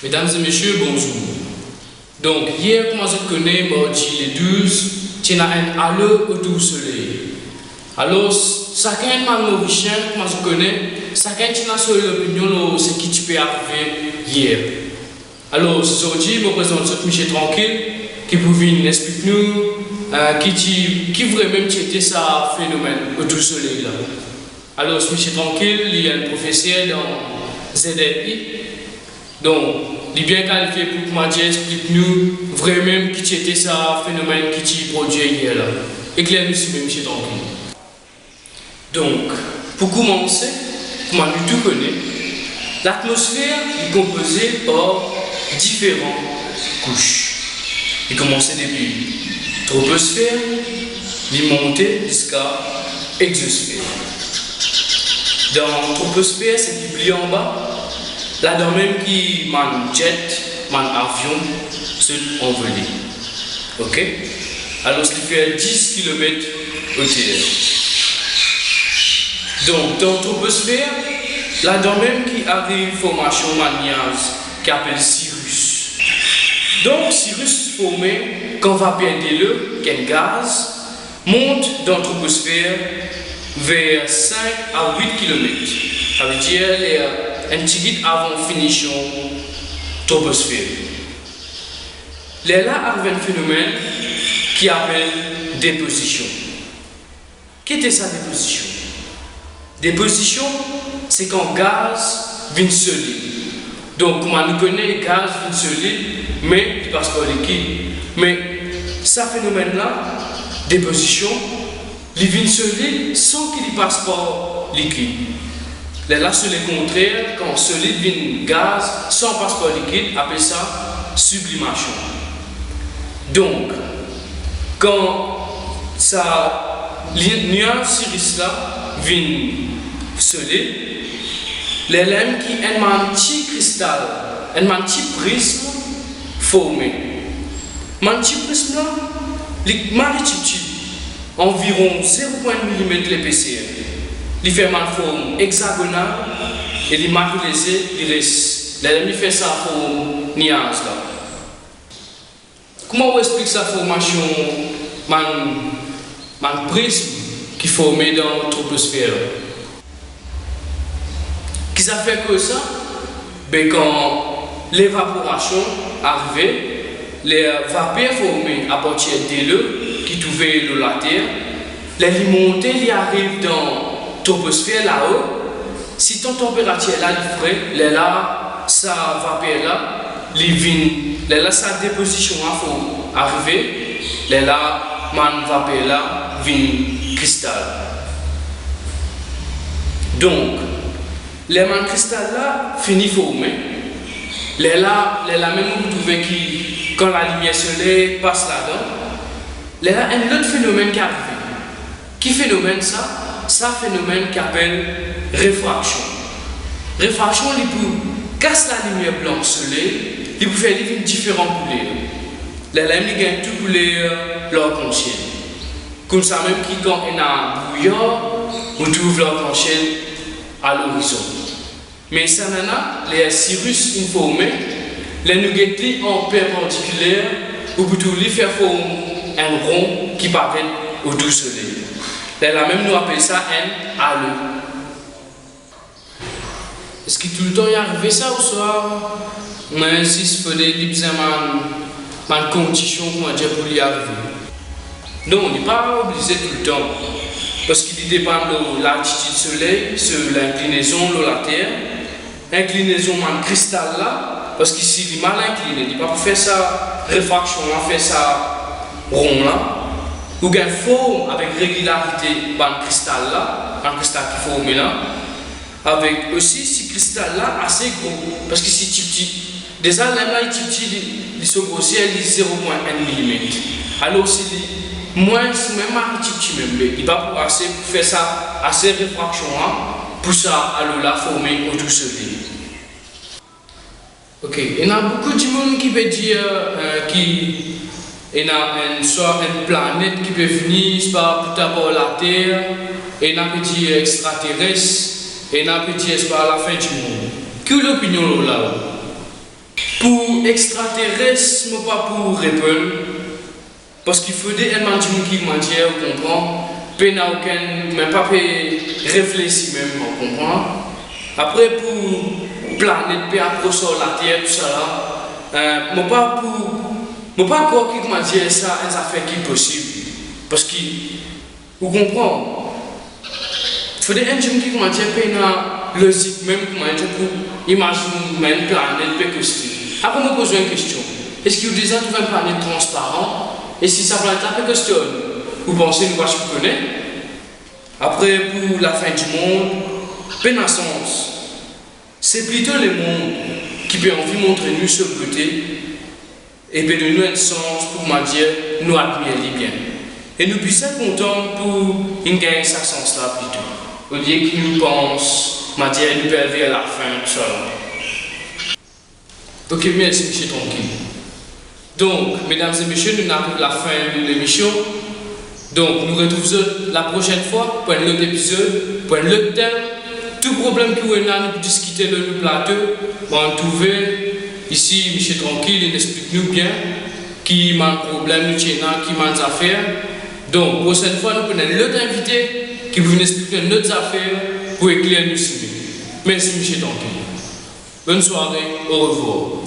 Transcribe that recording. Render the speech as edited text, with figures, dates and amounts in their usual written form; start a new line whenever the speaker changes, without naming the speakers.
Mesdames et messieurs, bonjour. Donc, hier, comme je connais, mardi le 12, tu as un halo autour du soleil. Alors, chacun m'a mauricien, comme je connais, chacun a son opinion de ce qui peut arriver hier. Alors, aujourd'hui, je me présente Michel Tranquille, qui peut venir expliquer nous, qui vraiment était ça phénomène autour du soleil. Là. Alors, Michel Tranquille, il est un professeur dans ZLI. Donc, il est bien qualifié pour moi explique-nous vraiment qui était ça phénomène qui produit hier là. Éclaire-nous si même chez Tranquille. Donc, pour commencer, comme nous tout connaît, l'atmosphère est composée par différentes couches. Il commence depuis troposphère, il monte jusqu'à exosphère. Dans troposphère, c'est publié en bas. Là-dedans même qui man jet, man avion, c'est envolé. Ok? Alors, il fait 10 km au TR. Donc, dans la troposphère, là-dedans même qui arrive formation maniase qui appelle cirrus. Donc, cirrus formé quand on va perdre l'eau, qu'un gaz, monte dans la troposphère vers 5 à 8 km. Ça veut dire un petit guide avant finition troposphère. Là arrive un phénomène qui appelle déposition. Qu'est-ce que ça déposition? Déposition, c'est quand gaz vient solide. Donc, comme on connaît, gaz vient solide, mais il passe par liquide. Mais ce phénomène-là, déposition, il vient solide sans qu'il passe par liquide. Là, c'est le contraire, quand solide vient gaz sans passe par liquide, on appelle ça sublimation. Donc, quand ça nuage cirrus là vient solide, les lames qui ont un petit cristal, un petit prisme formé. Un petit prisme là, il maritime environ 0,1 mm l'épaisseur. Il fait une forme hexagonale et il marque les ailes, il reste. Il fait ça forme nuage là. Comment on explique sa formation, man prisme qui est formé dans la troposphère? Qui ça fait que ça? Ben quand l'évaporation arrive, les vapeurs formées à partir de l'eau qui trouvait l'eau la terre, les montées qui arrivent dans troposphère là-haut, si ton température là est frais, là, ça vapeur là, les vignes, là, sa déposition à fond arriver, là, man vapeur là, vient cristal. Donc, les man cristal là, finit formé, là, même vous trouvez qui, quand la lumière solaire passe là-dedans, là, un autre phénomène qui arrive. Qui phénomène ça? Ça phénomène qui appelle réfraction. Réfraction, il peut casser la lumière blanche soleil, il peut faire des différentes couleurs. Les lames, ils gagnent toutes couleurs leur conscience. Comme ça, même qui quand on a un brouillard, on trouve leur conscience à l'horizon. Mais ça, les cirrus informés, les nougattis en perpendiculaire, ou plutôt les faire former un rond qui paraît autour du soleil. Là même nous appelons ça un halo. Est-ce que tout le temps il arrive ça ou soit on insiste pour des conditions pour y arriver? Non, on n'est pas obligé tout le temps. Parce qu'il dépend de l'altitude du soleil, sur l'inclinaison de la terre. Inclinaison man cristal là, parce qu'ici il est mal incliné. Il ne peut pas faire ça réfraction, on fait ça rond là. Ou une forme avec régularité dans le cristal là, un cristal qui forme là, avec aussi ce cristal là assez gros, parce que c'est petit. Déjà là, il est petit, il sont grossiers, il est 0,1 mm. Alors c'est moins, même un petit même, il va pouvoir assez pour faire ça, assez réfraction là, pour ça, alors là, former autour de ce pays. Ok, il y a beaucoup de monde qui peut dire il y a une planète qui peut venir par la Terre, et il y a un petit extraterrestre, et il y a un petit par la fin du monde. Quelle est l'opinion là? extraterrestre, mais pas pour répondre. Parce qu'il faut des éléments qui mentir, on comprend. Pena aucun, mais pas réfléchir même, on comprend. Après, pour planète, puis approcher la Terre, tout ça là, mais pas encore qui mentir ça, une affaire qui est possible. Parce que, vous comprenez, il faut des gens qui mentir, pena logique même, pour imaginer une planète, puis que c'est. Après, je me pose une question. Est-ce que vous déjà trouvé une planète transparente? Et si ça planète un peu questionne, vous pensez nous voir ce connaît? Après, pour la fin du monde, pénissance, c'est plutôt le monde qui peut envie montrer nous ce beauté et peut donner nous un sens pour dire nous admirer bien. Et nous puissions être contents pour gagner ce sens-là plutôt. Au lieu qu'ils nous pensent, dire nous peut aller à la fin, tout ça. Ok, merci, monsieur tranquille. Donc, mesdames et messieurs, nous arrivons à la fin de l'émission. Donc, nous retrouvons la prochaine fois pour un autre épisode, pour un autre thème. Tout problème que vous avez, nous pouvons discuter le plateau. On trouve ici, monsieur tranquille, il explique nous bien qui a un problème, qui a des affaires. Donc, prochaine fois, nous prenons l'autre invité qui vous expliquer notre affaire pour éclairer nous. Merci, monsieur tranquille. Bonne soirée, au revoir.